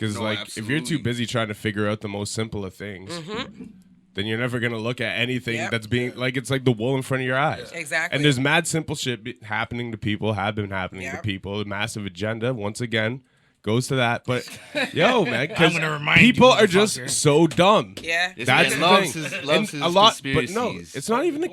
Because if you're too busy trying to figure out the most simple of things, then you're never going to look at anything that's being it's like the wool in front of your eyes. Exactly. And there's mad simple shit happening to people, have been happening to people. A massive agenda, once again, goes to that. But, yo, man, because people are just so dumb. Yeah. That's the loves thing. his a lot, conspiracies. But no, it's not even I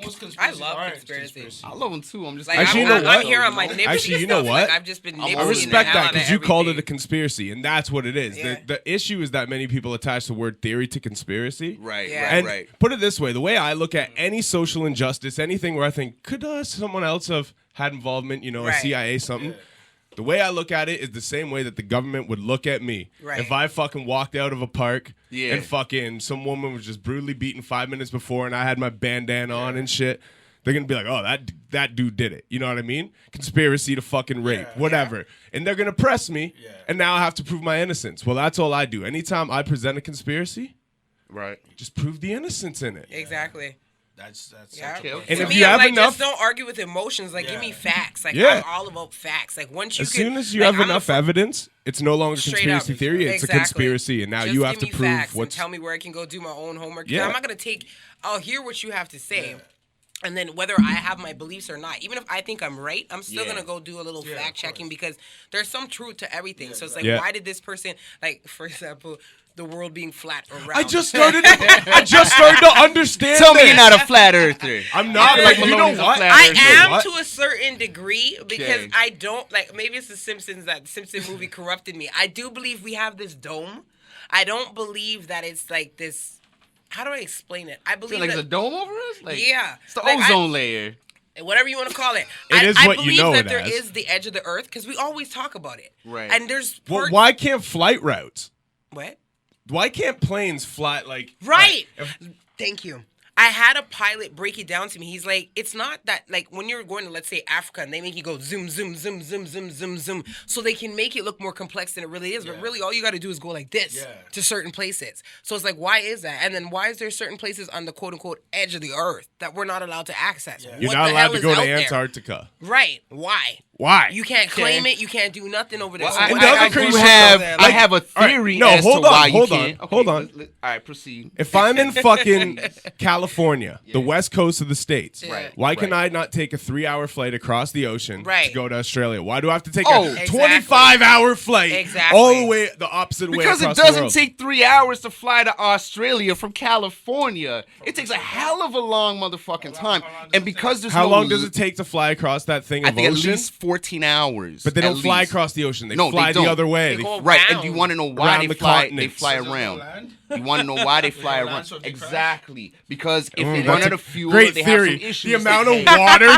love conspiracies. I love them too. I'm just like, actually, you know what? I'm here on my nipsey actually, you know stuff. what? Like, I've just been I respect that because you called it a conspiracy, and that's what it is. Yeah. The issue is that many people attach the word theory to conspiracy. Right, And put it this way, the way I look at any social injustice, anything where I think, could someone else have had involvement, a CIA, something? The way I look at it is the same way that the government would look at me. Right. If I fucking walked out of a park and fucking some woman was just brutally beaten 5 minutes before and I had my bandana on and shit, they're going to be like, oh, that dude did it. You know what I mean? Conspiracy to fucking rape, whatever. And they're going to press me, and now I have to prove my innocence. Well, that's all I do. Anytime I present a conspiracy, just prove the innocence in it. Exactly. That's okay. And to if me, you have like, enough, just don't argue with emotions. Like, give me facts. Like, I'm all about facts. Like, once you as soon as you have enough evidence, it's no longer conspiracy theory. It's a conspiracy, and now just you have to give me prove facts what's. And tell me where I can go do my own homework. I'm not gonna take. I'll hear what you have to say. And then whether I have my beliefs or not, even if I think I'm right, I'm still going to go do a little fact checking because there's some truth to everything. So it's like, why did this person, like, for example, the world being flat or round? I just started to understand. Tell me you're not a flat earther. I'm not. Like, you know what? I am to a certain degree because I don't, like, maybe it's the Simpsons, that Simpson movie corrupted me. I do believe we have this dome. I don't believe that it's like this. How do I explain it? I believe like it's a dome over us? Like, it's the like ozone layer. Whatever you want to call it. It is what you know it as. I believe that there is the edge of the earth because we always talk about it. Right. And there's well, why can't flight routes? What? Why can't planes fly like... Right. Thank you. I had a pilot break it down to me. He's like, it's not that, like, when you're going to, let's say, Africa, and they make you go zoom, zoom, zoom, zoom, zoom, zoom, zoom, so they can make it look more complex than it really is. But really, all you got to do is go like this to certain places. So it's like, why is that? And then why is there certain places on the quote-unquote edge of the earth that we're not allowed to access? Yeah. You're not allowed to go to Antarctica. Right. Why? Why? You can't claim it. You can't do nothing over there. Well, I have a theory as to why you can't. Hold on. All right, proceed. If I'm in fucking California, the west coast of the States, why can I not take a 3-hour flight across the ocean to go to Australia? Why do I have to take a 25-hour flight all the way the opposite way across the world? Because it doesn't take 3 hours to fly to Australia from California. It takes a hell of a long motherfucking time. And because there's How long does it take to fly across that thing of ocean? At least 14 hours. But they don't fly across the ocean. They fly the other way. They go right, around. and you want to know why they fly around. You want to know why they fly around? Exactly. Because if they run out of fuel, they have some issues. The amount of water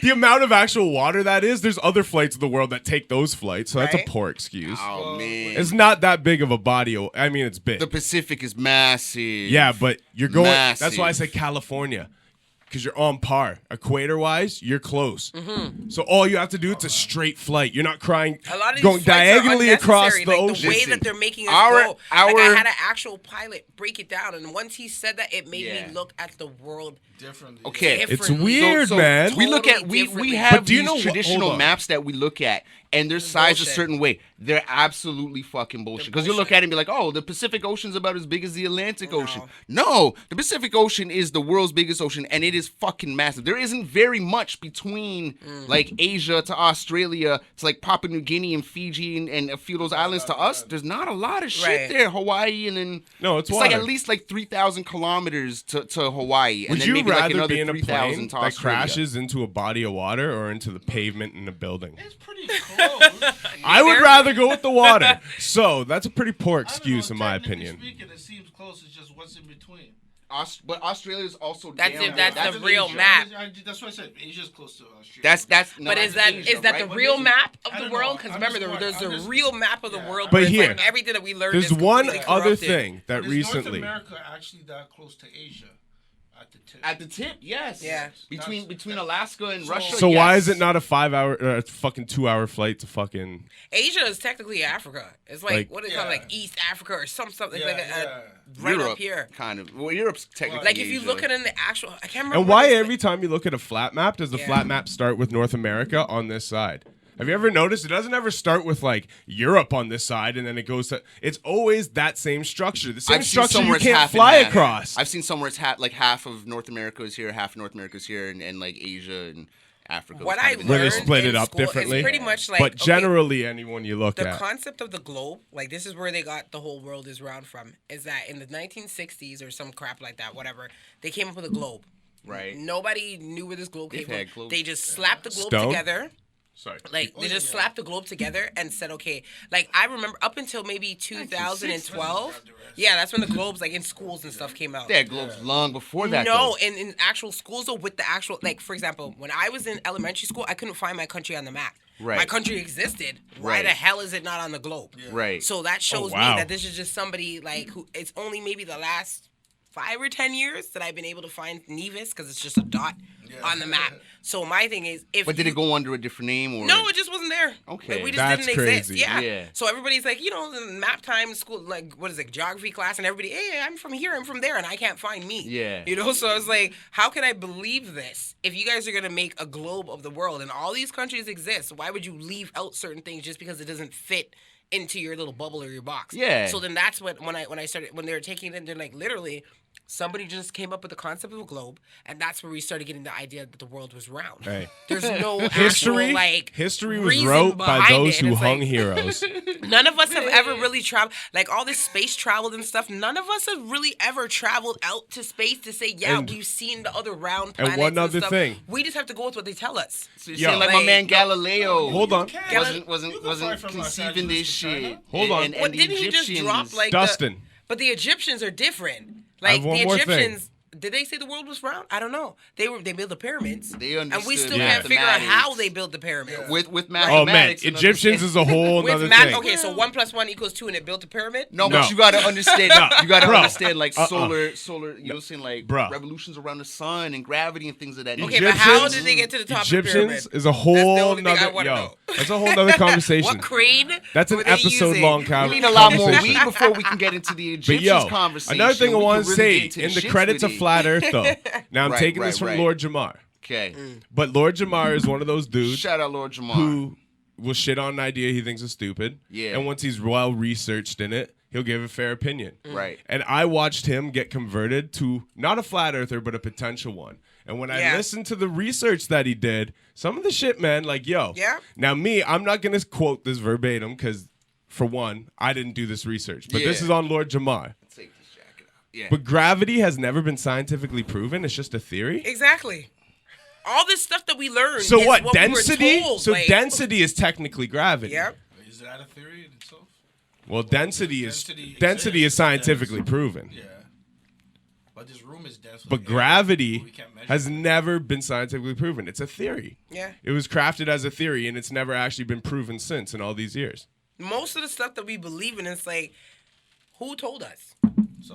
the amount of actual water that is, there's other flights in the world that take those flights. So that's a poor excuse. Oh, man. It's not that big of a body. I mean, it's big. The Pacific is massive. Yeah, but you're going. Massive. That's why I said California. Because you're on par. Equator-wise, you're close. Mm-hmm. So all you have to do, it's a straight flight. You're not crying, a lot of these going diagonally across the ocean. The way that they're making it go. Like, I had an actual pilot break it down, and once he said that, it made me look at the world differently. Okay. It's weird, man. We look at, we have these traditional maps that we look at, and they're sized a certain way. They're absolutely fucking bullshit. Because you look at it and be like, oh, the Pacific Ocean's about as big as the Atlantic Ocean. No, the Pacific Ocean is the world's biggest ocean, and it is fucking massive. There isn't very much between, like, Asia to Australia to, like, Papua New Guinea and Fiji and a few of those islands to us. There's not a lot of shit there. Hawaii and then... No, it's like at least, like, 3,000 kilometers to Hawaii. And Would then you maybe, rather like, another be in a 3,000 plane to that Australia. crashes into a body of water or into the pavement in a building? It's pretty close. I would rather go with the water. So that's a pretty poor excuse, in my opinion. Speaking, it seems close. It's just what's in between. But Australia is also that's the in real Asia. map. That's what I said. Asia's close to Australia. But is that the real map of the world? Because remember, there's a real map of the world. But here, like everything that we learned. There's one other thing that is recently. North America actually that close to Asia? At the tip, yes. Yeah. Between Alaska and Russia. So yes. why is it not a 5-hour, fucking 2-hour flight to fucking? Asia is technically Africa. It's like what do they call it, like East Africa or something like right Europe, up here. Kind of. Well, Europe's technically like if you Asia. look at it in the actual, I can't remember. And why every time you look at a flat map, does the flat map start with North America on this side? Have you ever noticed it doesn't ever start with like Europe on this side and then it goes to? It's always that same structure. The same structure you can't fly across. I've seen somewhere it's like half of North America is here, half of North America is here, and like Asia and Africa. What I learned where they split it up school differently. Is pretty much like, but generally, anyone you look at. The concept of the globe, like this is where they got the whole world is round from, is that in the 1960s or some crap like that, whatever, they came up with a globe. Right. Nobody knew where this globe came from. Globes. They just slapped the globe together. Sorry. Like, they just slapped the globe together and said, okay, like, I remember up until maybe 2012. Yeah, that's when the globes, like, in schools and stuff came out. They had globes long before that, No, in actual schools, though, with the actual, like, for example, when I was in elementary school, I couldn't find my country on the map. Right. My country existed. Why the hell is it not on the globe? Yeah. Right. So that shows me that this is just somebody, like, who, it's only maybe the last 5 or 10 years that I've been able to find Nevis, because it's just a dot on the map. So my thing is, but did it go under a different name or? No, it just wasn't there. Okay, like, we just that's didn't crazy. exist. Yeah. So everybody's like, you know, in map time school, like what is it, geography class, and everybody, hey, I'm from here, I'm from there, and I can't find me. Yeah. You know, so I was like, how can I believe this if you guys are gonna make a globe of the world and all these countries exist? Why would you leave out certain things just because it doesn't fit into your little bubble or your box? Yeah. So then that's what when I started, when they were taking it in, they're like, literally, somebody just came up with the concept of a globe, and that's where we started getting the idea that the world was round. Hey. There's no history. actual, like, history was wrote by those who hung heroes. None of us have ever really traveled, like all this space travel and stuff. None of us have really ever traveled out to space to say, we've seen the other round planets. And one other stuff. thing, we just have to go with what they tell us. So you're saying like my man Galileo. Hold on. Wasn't conceiving this shit. Hold on. And the didn't he just drop like Dustin? But the Egyptians are different. Like the Egyptians, did they say the world was round? I don't know. They built the pyramids. They understood. And we still can't figure out how they built the pyramids. With Oh mathematics. man, Egyptians is a whole other thing. Okay, so 1 + 1 = 2, and it built a pyramid. No, but you gotta understand. You gotta understand like solar. You know, saying like revolutions around the sun and gravity and things of that nature. Okay, but how did they get to the top of the pyramid? Egyptians is a whole nother. That's a whole nother conversation. What crane? That's an episode-long conversation. We need a lot more weed before we can get into the Egyptians conversation. Another thing I want to say in the credits of Flat Earth, though. Now I'm taking this from Lord Jamar. Okay. But Lord Jamar is one of those dudes. Shout out Lord Jamar. Who will shit on an idea he thinks is stupid. Yeah. And once he's well researched in it, he'll give a fair opinion. Right. And I watched him get converted to not a flat earther, but a potential one. And when I listened to the research that he did, some of the shit, man, like, yo. Yeah. Now, me, I'm not going to quote this verbatim because, for one, I didn't do this research. But this is on Lord Jamar. Take this jacket out. Yeah. But gravity has never been scientifically proven. It's just a theory. Exactly. All this stuff that we learned. So is what? We Density? were told, So like, density is technically gravity. Yeah. Is that a theory in itself? Well, density is scientifically proven. Yeah. But this room is dense. But gravity has never been scientifically proven. It's a theory. Yeah. It was crafted as a theory, and it's never actually been proven since in all these years. Most of the stuff that we believe in, it's like, who told us?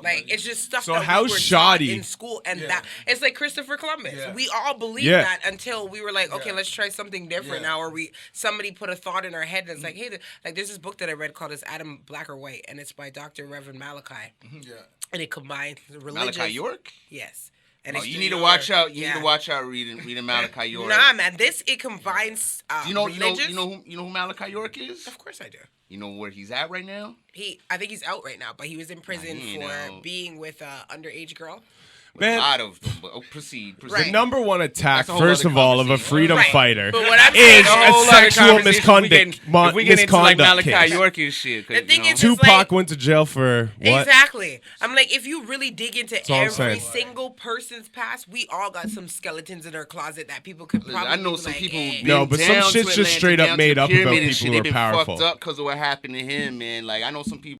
Like, it's just stuff that we were taught in school, and that it's like Christopher Columbus. Yeah. We all believed that until we were like, okay, let's try something different now. Or somebody put a thought in our head, and it's like, hey, like there's this book that I read called "Is Adam Black or White?" and it's by Dr. Reverend Malachi. Yeah. And it combines religious. Malachi York? Yes. And you need to watch out. You need to watch out reading Malachi York. Nah, man, it combines. You know who Malachi York is? Of course I do. You know where he's at right now? I think he's out right now, but he was in prison for being with an underage girl. Man, a lot of them, but proceed. The number one attack, first of all, of a freedom fighter is a sexual misconduct. If we get into like Malachi York and shit, the thing is, Tupac went to jail for what? Exactly. I'm like, if you really dig into every single person's past, we all got some skeletons in our closet that people could probably. I know some people. No, but some shit's just straight up made up about people who are powerful. Fucked up because of what happened to him, man. Like I know some people.